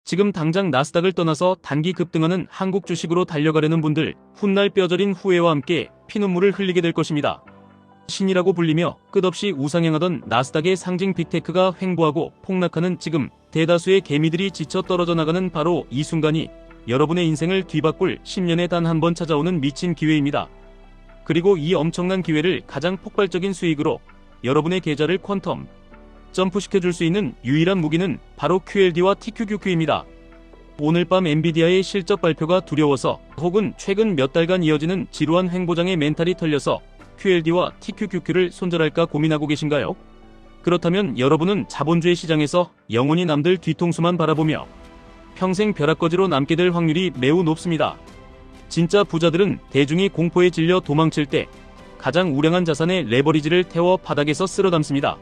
지금 당장 나스닥을 떠나서 단기 급등하는 한국 주식으로 달려가려는 분들, 훗날 뼈저린 후회와 함께 피눈물을 흘리게 될 것입니다. 신이라고 불리며 끝없이 우상향하던 나스닥의 상징 빅테크가 횡보하고 폭락하는 지금, 대다수의 개미들이 지쳐 떨어져 나가는 바로 이 순간이 여러분의 인생을 뒤바꿀 10년에 단 한 번 찾아오는 미친 기회입니다. 그리고 이 엄청난 기회를 가장 폭발적인 수익으로 여러분의 계좌를 퀀텀 점프시켜줄 수 있는 유일한 무기는 바로 QLD와 TQQQ입니다. 오늘 밤 엔비디아의 실적 발표가 두려워서 혹은 최근 몇 달간 이어지는 지루한 횡보장의 멘탈이 털려서 QLD와 TQQQ를 손절할까 고민하고 계신가요? 그렇다면 여러분은 자본주의 시장에서 영원히 남들 뒤통수만 바라보며 평생 벼락거지로 남게 될 확률이 매우 높습니다. 진짜 부자들은 대중이 공포에 질려 도망칠 때 가장 우량한 자산의 레버리지를 태워 바닥에서 쓸어 담습니다.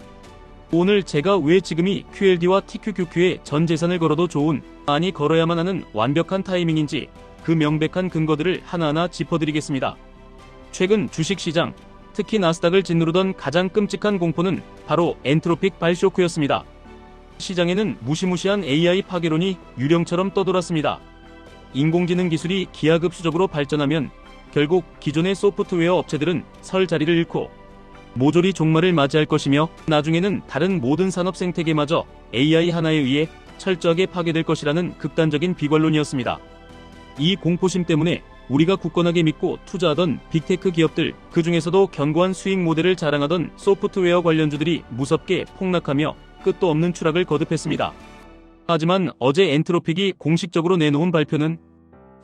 오늘 제가 왜 지금이 QLD와 TQQQ에 전 재산을 걸어도 좋은, 아니 걸어야만 하는 완벽한 타이밍인지 그 명백한 근거들을 하나하나 짚어드리겠습니다. 최근 주식시장, 특히 나스닥을 짓누르던 가장 끔찍한 공포는 바로 엔트로픽 발쇼크였습니다. 시장에는 무시무시한 AI 파괴론이 유령처럼 떠돌았습니다. 인공지능 기술이 기하급수적으로 발전하면 결국 기존의 소프트웨어 업체들은 설 자리를 잃고 모조리 종말을 맞이할 것이며 나중에는 다른 모든 산업 생태계마저 AI 하나에 의해 철저하게 파괴될 것이라는 극단적인 비관론이었습니다. 이 공포심 때문에 우리가 굳건하게 믿고 투자하던 빅테크 기업들, 그 중에서도 견고한 수익 모델을 자랑하던 소프트웨어 관련주들이 무섭게 폭락하며 끝도 없는 추락을 거듭했습니다. 하지만 어제 엔트로픽이 공식적으로 내놓은 발표는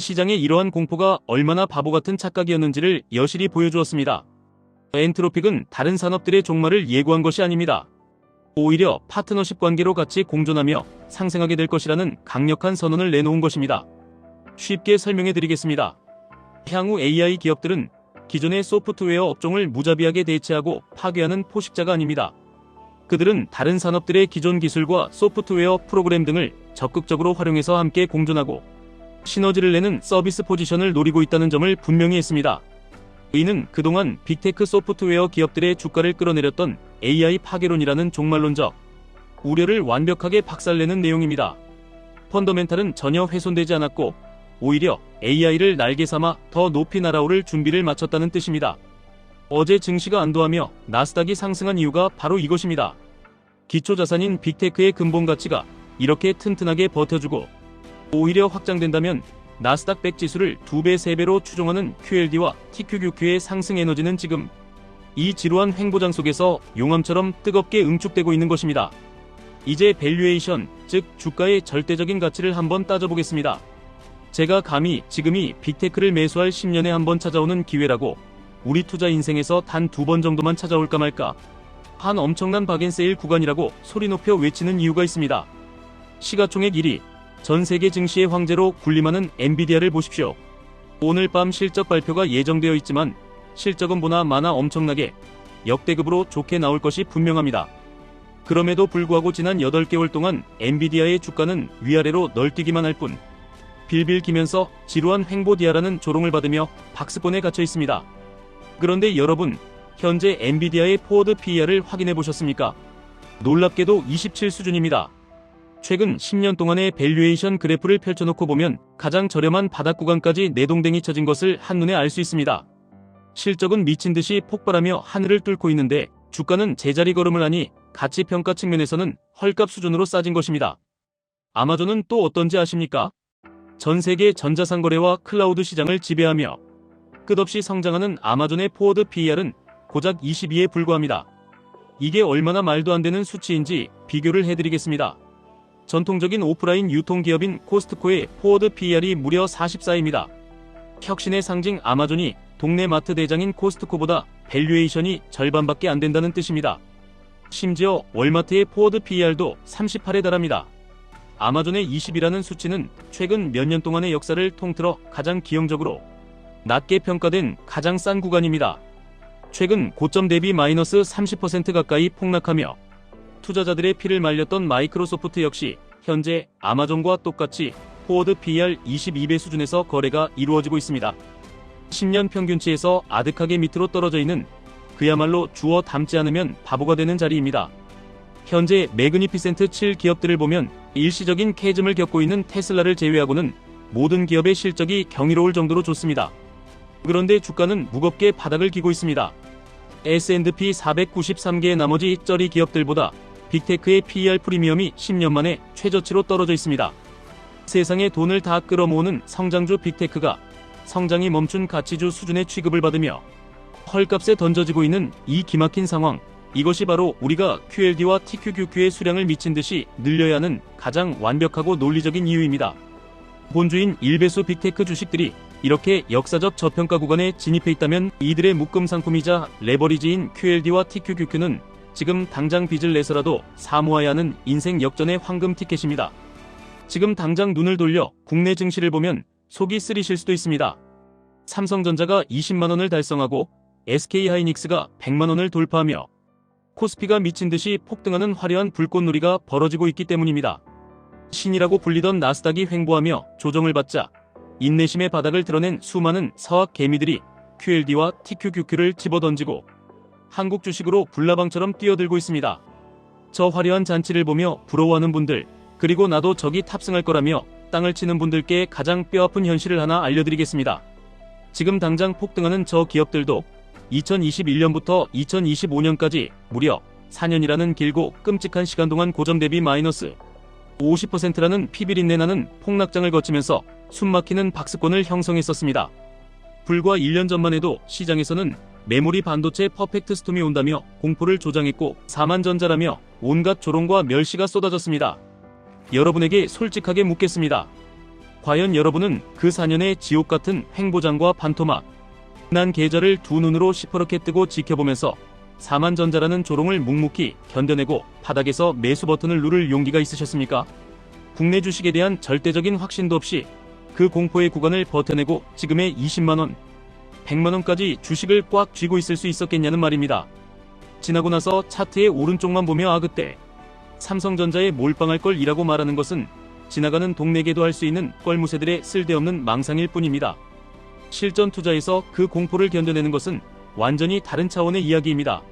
시장의 이러한 공포가 얼마나 바보같은 착각이었는지를 여실히 보여주었습니다. 엔트로픽은 다른 산업들의 종말을 예고한 것이 아닙니다. 오히려 파트너십 관계로 같이 공존하며 상생하게 될 것이라는 강력한 선언을 내놓은 것입니다. 쉽게 설명해 드리겠습니다. 향후 AI 기업들은 기존의 소프트웨어 업종을 무자비하게 대체하고 파괴하는 포식자가 아닙니다. 그들은 다른 산업들의 기존 기술과 소프트웨어 프로그램 등을 적극적으로 활용해서 함께 공존하고 시너지를 내는 서비스 포지션을 노리고 있다는 점을 분명히 했습니다. 이는 그동안 빅테크 소프트웨어 기업들의 주가를 끌어내렸던 AI 파괴론이라는 종말론적 우려를 완벽하게 박살내는 내용입니다. 펀더멘탈은 전혀 훼손되지 않았고 오히려 AI를 날개 삼아 더 높이 날아오를 준비를 마쳤다는 뜻입니다. 어제 증시가 안도하며 나스닥이 상승한 이유가 바로 이것입니다. 기초자산인 빅테크의 근본 가치가 이렇게 튼튼하게 버텨주고 오히려 확장된다면 나스닥 100 지수를 2배, 3배로 추종하는 QLD와 TQQQ의 상승 에너지는 지금 이 지루한 횡보장 속에서 용암처럼 뜨겁게 응축되고 있는 것입니다. 이제 밸류에이션, 즉 주가의 절대적인 가치를 한번 따져보겠습니다. 제가 감히 지금이 빅테크를 매수할 10년에 한번 찾아오는 기회라고, 우리 투자 인생에서 단 2번 정도만 찾아올까 말까 한 엄청난 박앤세일 구간이라고 소리 높여 외치는 이유가 있습니다. 시가총액 1위, 전 세계 증시의 황제로 군림하는 엔비디아를 보십시오. 오늘 밤 실적 발표가 예정되어 있지만 실적은 보나 마나 엄청나게 역대급으로 좋게 나올 것이 분명합니다. 그럼에도 불구하고 지난 8개월 동안 엔비디아의 주가는 위아래로 널뛰기만 할 뿐 빌빌 기면서 지루한 횡보디아라는 조롱을 받으며 박스권에 갇혀 있습니다. 그런데 여러분, 현재 엔비디아의 포워드 PER을 확인해 보셨습니까? 놀랍게도 27 수준입니다. 최근 10년 동안의 밸류에이션 그래프를 펼쳐놓고 보면 가장 저렴한 바닥 구간까지 내동댕이 쳐진 것을 한눈에 알 수 있습니다. 실적은 미친듯이 폭발하며 하늘을 뚫고 있는데 주가는 제자리 걸음을 하니 가치평가 측면에서는 헐값 수준으로 싸진 것입니다. 아마존은 또 어떤지 아십니까? 전 세계 전자상거래와 클라우드 시장을 지배하며 끝없이 성장하는 아마존의 포워드 PER은 고작 22에 불과합니다. 이게 얼마나 말도 안 되는 수치인지 비교를 해드리겠습니다. 전통적인 오프라인 유통기업인 코스트코의 포워드 PER이 무려 44입니다. 혁신의 상징 아마존이 동네 마트 대장인 코스트코보다 밸류에이션이 절반밖에 안 된다는 뜻입니다. 심지어 월마트의 포워드 PER도 38에 달합니다. 아마존의 20이라는 수치는 최근 몇 년 동안의 역사를 통틀어 가장 기형적으로 낮게 평가된 가장 싼 구간입니다. 최근 고점 대비 마이너스 30% 가까이 폭락하며 투자자들의 피를 말렸던 마이크로소프트 역시 현재 아마존과 똑같이 포워드 PER 22배 수준에서 거래가 이루어지고 있습니다. 10년 평균치에서 아득하게 밑으로 떨어져 있는, 그야말로 주워 담지 않으면 바보가 되는 자리입니다. 현재 매그니피센트 7 기업들을 보면 일시적인 캐즘을 겪고 있는 테슬라를 제외하고는 모든 기업의 실적이 경이로울 정도로 좋습니다. 그런데 주가는 무겁게 바닥을 기고 있습니다. S&P 493개의 나머지 쩌리 기업들보다 빅테크의 PER 프리미엄이 10년 만에 최저치로 떨어져 있습니다. 세상에 돈을 다 끌어모으는 성장주 빅테크가 성장이 멈춘 가치주 수준의 취급을 받으며 헐값에 던져지고 있는 이 기막힌 상황, 이것이 바로 우리가 QLD와 TQQQ의 수량을 미친 듯이 늘려야 하는 가장 완벽하고 논리적인 이유입니다. 본주인 일베수 빅테크 주식들이 이렇게 역사적 저평가 구간에 진입해 있다면 이들의 묶음 상품이자 레버리지인 QLD와 TQQQ는 지금 당장 빚을 내서라도 사모아야 하는 인생 역전의 황금 티켓입니다. 지금 당장 눈을 돌려 국내 증시를 보면 속이 쓰리실 수도 있습니다. 삼성전자가 20만원을 달성하고 SK하이닉스가 100만원을 돌파하며 코스피가 미친듯이 폭등하는 화려한 불꽃놀이가 벌어지고 있기 때문입니다. 신이라고 불리던 나스닥이 횡보하며 조정을 받자 인내심의 바닥을 드러낸 수많은 서학 개미들이 QLD와 TQQQ를 집어던지고 한국 주식으로 불나방처럼 뛰어들고 있습니다. 저 화려한 잔치를 보며 부러워하는 분들, 그리고 나도 저기 탑승할 거라며 땅을 치는 분들께 가장 뼈아픈 현실을 하나 알려드리겠습니다. 지금 당장 폭등하는 저 기업들도 2021년부터 2025년까지 무려 4년이라는 길고 끔찍한 시간 동안 고점 대비 마이너스 50%라는 피비린내 나는 폭락장을 거치면서 숨막히는 박스권을 형성했었습니다. 불과 1년 전만 해도 시장에서는 메모리 반도체 퍼펙트 스톰이 온다며 공포를 조장했고 사만전자라며 온갖 조롱과 멸시가 쏟아졌습니다. 여러분에게 솔직하게 묻겠습니다. 과연 여러분은 그 4년의 지옥같은 횡보장과 반토막 난 계절을 두 눈으로 시퍼렇게 뜨고 지켜보면서 사만전자라는 조롱을 묵묵히 견뎌내고 바닥에서 매수 버튼을 누를 용기가 있으셨습니까? 국내 주식에 대한 절대적인 확신도 없이 그 공포의 구간을 버텨내고 지금의 20만원, 100만원까지 주식을 꽉 쥐고 있을 수 있었겠냐는 말입니다. 지나고 나서 차트의 오른쪽만 보며 아 그때 삼성전자에 몰빵할 걸 이라고 말하는 것은 지나가는 동네개도 할 수 있는 껄무새들의 쓸데없는 망상일 뿐입니다. 실전 투자에서 그 공포를 견뎌내는 것은 완전히 다른 차원의 이야기입니다.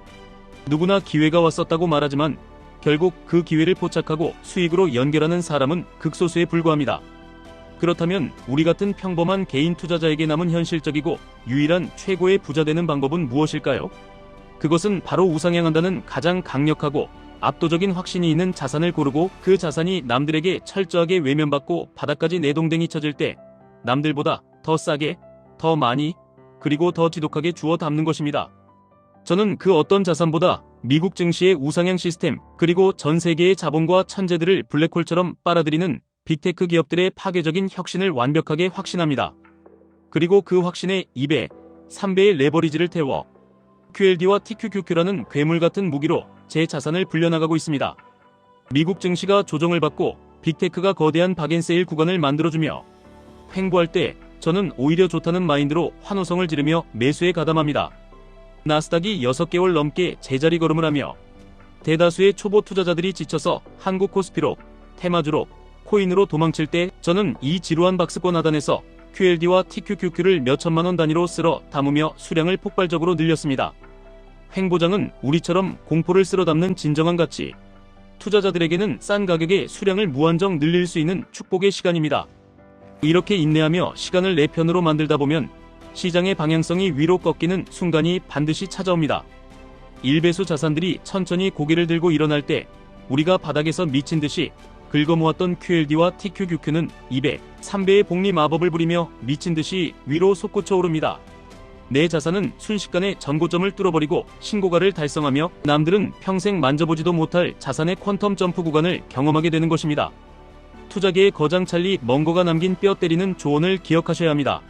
누구나 기회가 왔었다고 말하지만 결국 그 기회를 포착하고 수익으로 연결하는 사람은 극소수에 불과합니다. 그렇다면 우리 같은 평범한 개인 투자자에게 남은 현실적이고 유일한 최고의 부자 되는 방법은 무엇일까요? 그것은 바로 우상향한다는 가장 강력하고 압도적인 확신이 있는 자산을 고르고 그 자산이 남들에게 철저하게 외면받고 바닥까지 내동댕이 쳐질 때 남들보다 더 싸게, 더 많이, 그리고 더 지독하게 주워 담는 것입니다. 저는 그 어떤 자산보다 미국 증시의 우상향 시스템 그리고 전 세계의 자본과 천재들을 블랙홀처럼 빨아들이는 빅테크 기업들의 파괴적인 혁신을 완벽하게 확신합니다. 그리고 그 확신에 2배, 3배의 레버리지를 태워 QLD와 TQQQ라는 괴물 같은 무기로 제 자산을 불려나가고 있습니다. 미국 증시가 조정을 받고 빅테크가 거대한 박앤세일 구간을 만들어주며 횡보할 때 저는 오히려 좋다는 마인드로 환호성을 지르며 매수에 가담합니다. 나스닥이 6개월 넘게 제자리 걸음을 하며 대다수의 초보 투자자들이 지쳐서 한국 코스피로, 테마주로, 코인으로 도망칠 때 저는 이 지루한 박스권 하단에서 QLD와 TQQQ를 몇천만원 단위로 쓸어 담으며 수량을 폭발적으로 늘렸습니다. 횡보장은 우리처럼 공포를 쓸어 담는 진정한 가치, 투자자들에게는 싼 가격에 수량을 무한정 늘릴 수 있는 축복의 시간입니다. 이렇게 인내하며 시간을 내 편으로 만들다 보면 시장의 방향성이 위로 꺾이는 순간이 반드시 찾아옵니다. 일배수 자산들이 천천히 고개를 들고 일어날 때 우리가 바닥에서 미친 듯이 긁어모았던 QLD와 TQQQ는 2배, 3배의 복리 마법을 부리며 미친 듯이 위로 솟구쳐 오릅니다. 내 자산은 순식간에 전고점을 뚫어버리고 신고가를 달성하며 남들은 평생 만져보지도 못할 자산의 퀀텀 점프 구간을 경험하게 되는 것입니다. 투자계의 거장찰리 멍거가 남긴 뼈 때리는 조언을 기억하셔야 합니다.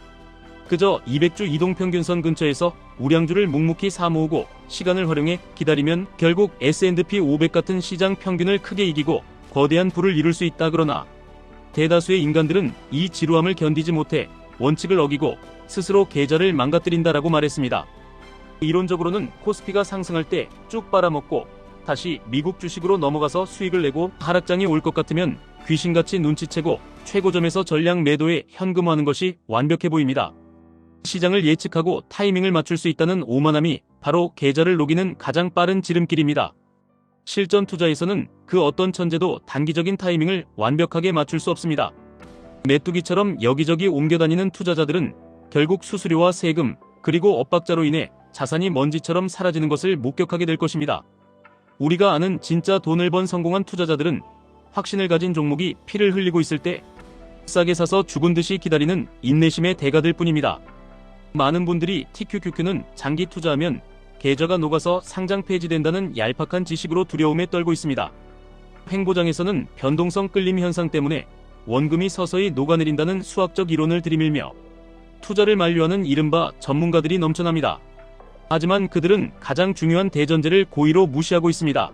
그저 200주 이동평균선 근처에서 우량주를 묵묵히 사모으고 시간을 활용해 기다리면 결국 S&P 500 같은 시장 평균을 크게 이기고 거대한 부를 이룰 수 있다. 그러나 대다수의 인간들은 이 지루함을 견디지 못해 원칙을 어기고 스스로 계좌를 망가뜨린다라고 말했습니다. 이론적으로는 코스피가 상승할 때 쭉 빨아먹고 다시 미국 주식으로 넘어가서 수익을 내고 하락장이 올 것 같으면 귀신같이 눈치채고 최고점에서 전량 매도에 현금화하는 것이 완벽해 보입니다. 시장을 예측하고 타이밍을 맞출 수 있다는 오만함이 바로 계좌를 녹이는 가장 빠른 지름길입니다. 실전 투자에서는 그 어떤 천재도 단기적인 타이밍을 완벽하게 맞출 수 없습니다. 메뚜기처럼 여기저기 옮겨다니는 투자자들은 결국 수수료와 세금, 그리고 엇박자로 인해 자산이 먼지처럼 사라지는 것을 목격하게 될 것입니다. 우리가 아는 진짜 돈을 번 성공한 투자자들은 확신을 가진 종목이 피를 흘리고 있을 때 싸게 사서 죽은 듯이 기다리는 인내심의 대가들 뿐입니다. 많은 분들이 TQQQ는 장기 투자하면 계좌가 녹아서 상장 폐지된다는 얄팍한 지식으로 두려움에 떨고 있습니다. 횡보장에서는 변동성 끌림 현상 때문에 원금이 서서히 녹아내린다는 수학적 이론을 들이밀며 투자를 만류하는 이른바 전문가들이 넘쳐납니다. 하지만 그들은 가장 중요한 대전제를 고의로 무시하고 있습니다.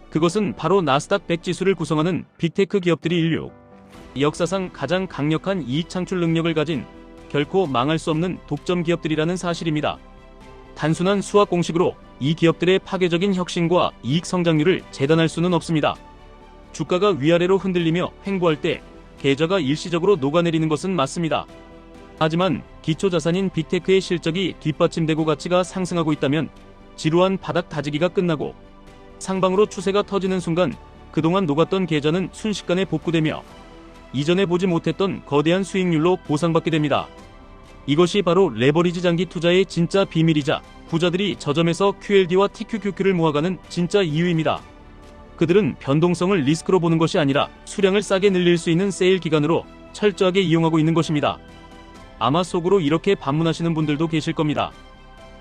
그것은 바로 나스닥 100 지수를 구성하는 빅테크 기업들이 인류 역사상 가장 강력한 이익 창출 능력을 가진 결코 망할 수 없는 독점 기업들이라는 사실입니다. 단순한 수학 공식으로 이 기업들의 파괴적인 혁신과 이익 성장률을 재단할 수는 없습니다. 주가가 위아래로 흔들리며 횡보할 때 계좌가 일시적으로 녹아내리는 것은 맞습니다. 하지만 기초자산인 빅테크의 실적이 뒷받침되고 가치가 상승하고 있다면 지루한 바닥 다지기가 끝나고 상방으로 추세가 터지는 순간 그동안 녹았던 계좌는 순식간에 복구되며 이전에 보지 못했던 거대한 수익률로 보상받게 됩니다. 이것이 바로 레버리지 장기 투자의 진짜 비밀이자 부자들이 저점에서 QLD와 TQQQ를 모아가는 진짜 이유입니다. 그들은 변동성을 리스크로 보는 것이 아니라 수량을 싸게 늘릴 수 있는 세일 기간으로 철저하게 이용하고 있는 것입니다. 아마 속으로 이렇게 반문하시는 분들도 계실 겁니다.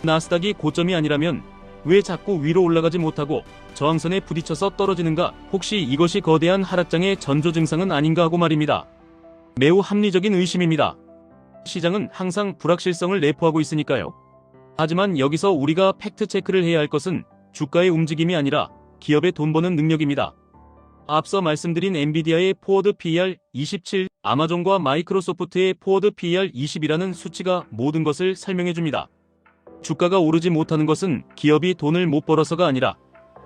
나스닥이 고점이 아니라면 왜 자꾸 위로 올라가지 못하고 저항선에 부딪혀서 떨어지는가? 혹시 이것이 거대한 하락장의 전조 증상은 아닌가 하고 말입니다. 매우 합리적인 의심입니다. 시장은 항상 불확실성을 내포하고 있으니까요. 하지만 여기서 우리가 팩트체크를 해야 할 것은 주가의 움직임이 아니라 기업의 돈 버는 능력입니다. 앞서 말씀드린 엔비디아의 포워드 PER 27, 아마존과 마이크로소프트의 포워드 PER 20이라는 수치가 모든 것을 설명해줍니다. 주가가 오르지 못하는 것은 기업이 돈을 못 벌어서가 아니라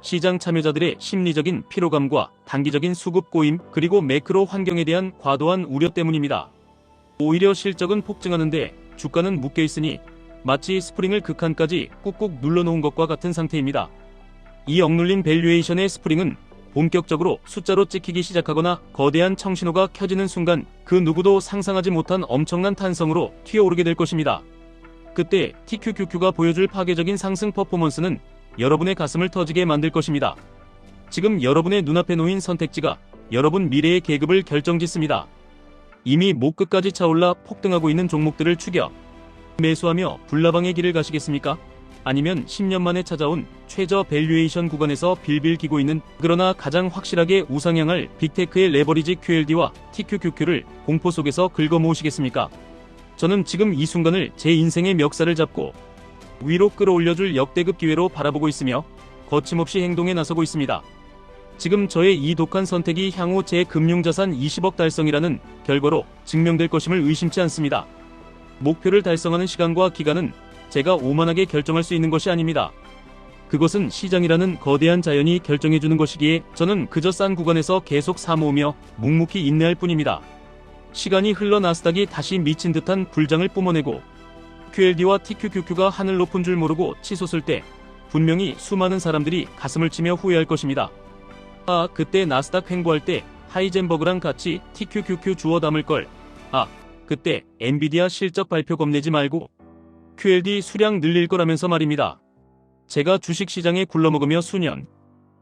시장 참여자들의 심리적인 피로감과 단기적인 수급 고임 그리고 매크로 환경에 대한 과도한 우려 때문입니다. 오히려 실적은 폭증하는데 주가는 묶여있으니 마치 스프링을 극한까지 꾹꾹 눌러놓은 것과 같은 상태입니다. 이 억눌린 밸류에이션의 스프링은 본격적으로 숫자로 찍히기 시작하거나 거대한 청신호가 켜지는 순간 그 누구도 상상하지 못한 엄청난 탄성으로 튀어오르게 될 것입니다. 그때 TQQQ가 보여줄 파괴적인 상승 퍼포먼스는 여러분의 가슴을 터지게 만들 것입니다. 지금 여러분의 눈앞에 놓인 선택지가 여러분 미래의 계급을 결정짓습니다. 이미 목 끝까지 차올라 폭등하고 있는 종목들을 추격, 매수하며 불나방의 길을 가시겠습니까? 아니면 10년 만에 찾아온 최저 밸류에이션 구간에서 빌빌 기고 있는 그러나 가장 확실하게 우상향할 빅테크의 레버리지 QLD와 TQQQ를 공포 속에서 긁어 모으시겠습니까? 저는 지금 이 순간을 제 인생의 멱살을 잡고 위로 끌어올려줄 역대급 기회로 바라보고 있으며 거침없이 행동에 나서고 있습니다. 지금 저의 이 독한 선택이 향후 제 금융자산 20억 달성이라는 결과로 증명될 것임을 의심치 않습니다. 목표를 달성하는 시간과 기간은 제가 오만하게 결정할 수 있는 것이 아닙니다. 그것은 시장이라는 거대한 자연이 결정해주는 것이기에 저는 그저 싼 구간에서 계속 사모으며 묵묵히 인내할 뿐입니다. 시간이 흘러 나스닥이 다시 미친 듯한 불장을 뿜어내고 QLD와 TQQQ가 하늘 높은 줄 모르고 치솟을 때 분명히 수많은 사람들이 가슴을 치며 후회할 것입니다. 아, 그때 나스닥 횡보할 때 하이젠버그랑 같이 TQQQ 주워 담을걸. 아, 그때 엔비디아 실적 발표 겁내지 말고 QLD 수량 늘릴 거라면서 말입니다. 제가 주식시장에 굴러먹으며 수년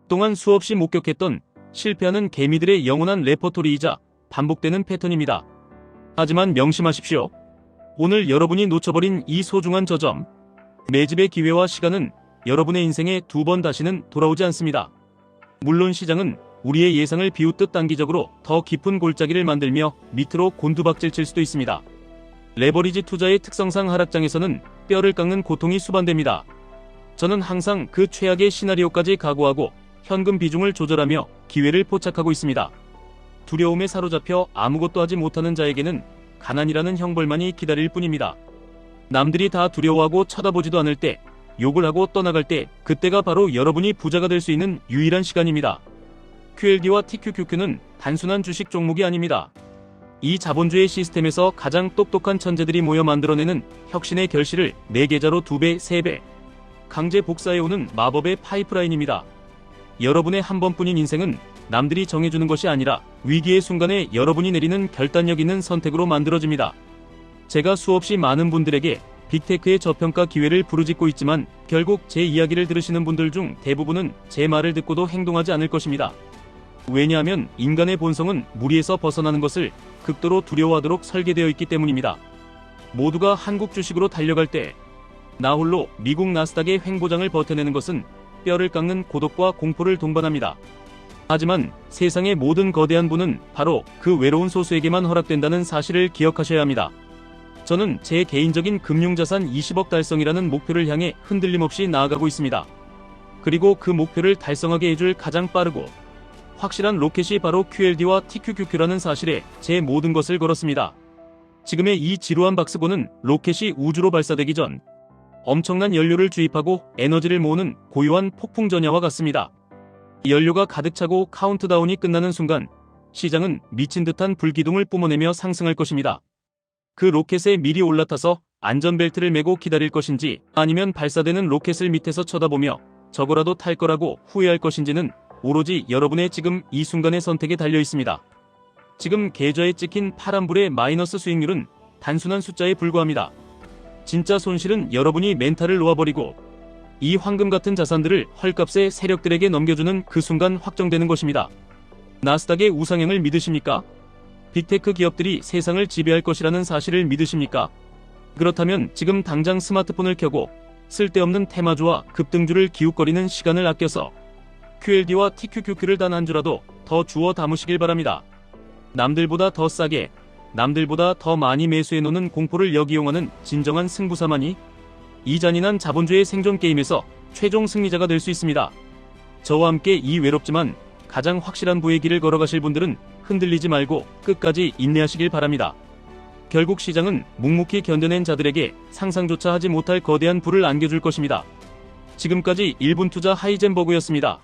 동안 수없이 목격했던 실패하는 개미들의 영원한 레퍼토리이자 반복되는 패턴입니다. 하지만 명심하십시오. 오늘 여러분이 놓쳐버린 이 소중한 저점, 매집의 기회와 시간은 여러분의 인생에 두 번 다시는 돌아오지 않습니다. 물론 시장은 우리의 예상을 비웃듯 단기적으로 더 깊은 골짜기를 만들며 밑으로 곤두박질 칠 수도 있습니다. 레버리지 투자의 특성상 하락장에서는 뼈를 깎는 고통이 수반됩니다. 저는 항상 그 최악의 시나리오까지 각오하고 현금 비중을 조절하며 기회를 포착하고 있습니다. 두려움에 사로잡혀 아무것도 하지 못하는 자에게는 가난이라는 형벌만이 기다릴 뿐입니다. 남들이 다 두려워하고 쳐다보지도 않을 때, 욕을 하고 떠나갈 때, 그때가 바로 여러분이 부자가 될 수 있는 유일한 시간입니다. QLD와 TQQQ는 단순한 주식 종목이 아닙니다. 이 자본주의 시스템에서 가장 똑똑한 천재들이 모여 만들어내는 혁신의 결실을 내 계좌로 2배, 3배 강제 복사해오는 마법의 파이프라인입니다. 여러분의 한 번뿐인 인생은 남들이 정해주는 것이 아니라 위기의 순간에 여러분이 내리는 결단력 있는 선택으로 만들어집니다. 제가 수없이 많은 분들에게 빅테크의 저평가 기회를 부르짖고 있지만 결국 제 이야기를 들으시는 분들 중 대부분은 제 말을 듣고도 행동하지 않을 것입니다. 왜냐하면 인간의 본성은 무리에서 벗어나는 것을 극도로 두려워하도록 설계되어 있기 때문입니다. 모두가 한국 주식으로 달려갈 때 나 홀로 미국 나스닥의 횡보장을 버텨내는 것은 뼈를 깎는 고독과 공포를 동반합니다. 하지만 세상의 모든 거대한 부는 바로 그 외로운 소수에게만 허락된다는 사실을 기억하셔야 합니다. 저는 제 개인적인 금융자산 20억 달성이라는 목표를 향해 흔들림 없이 나아가고 있습니다. 그리고 그 목표를 달성하게 해줄 가장 빠르고 확실한 로켓이 바로 QLD와 TQQQ라는 사실에 제 모든 것을 걸었습니다. 지금의 이 지루한 박스권은 로켓이 우주로 발사되기 전 엄청난 연료를 주입하고 에너지를 모으는 고요한 폭풍 전야와 같습니다. 연료가 가득 차고 카운트다운이 끝나는 순간 시장은 미친 듯한 불기둥을 뿜어내며 상승할 것입니다. 그 로켓에 미리 올라타서 안전벨트를 매고 기다릴 것인지 아니면 발사되는 로켓을 밑에서 쳐다보며 저거라도 탈 거라고 후회할 것인지는 오로지 여러분의 지금 이 순간의 선택에 달려 있습니다. 지금 계좌에 찍힌 파란불의 마이너스 수익률은 단순한 숫자에 불과합니다. 진짜 손실은 여러분이 멘탈을 놓아버리고 이 황금 같은 자산들을 헐값의 세력들에게 넘겨주는 그 순간 확정되는 것입니다. 나스닥의 우상향을 믿으십니까? 빅테크 기업들이 세상을 지배할 것이라는 사실을 믿으십니까? 그렇다면 지금 당장 스마트폰을 켜고 쓸데없는 테마주와 급등주를 기웃거리는 시간을 아껴서 QLD와 TQQQ를 단 한 주라도 더 주워 담으시길 바랍니다. 남들보다 더 싸게, 남들보다 더 많이 매수해 놓는 공포를 역이용하는 진정한 승부사만이 이 잔인한 자본주의 생존 게임에서 최종 승리자가 될 수 있습니다. 저와 함께 이 외롭지만 가장 확실한 부의 길을 걸어가실 분들은 흔들리지 말고 끝까지 인내하시길 바랍니다. 결국 시장은 묵묵히 견뎌낸 자들에게 상상조차 하지 못할 거대한 부를 안겨줄 것입니다. 지금까지 1분 투자 하이젠버그였습니다.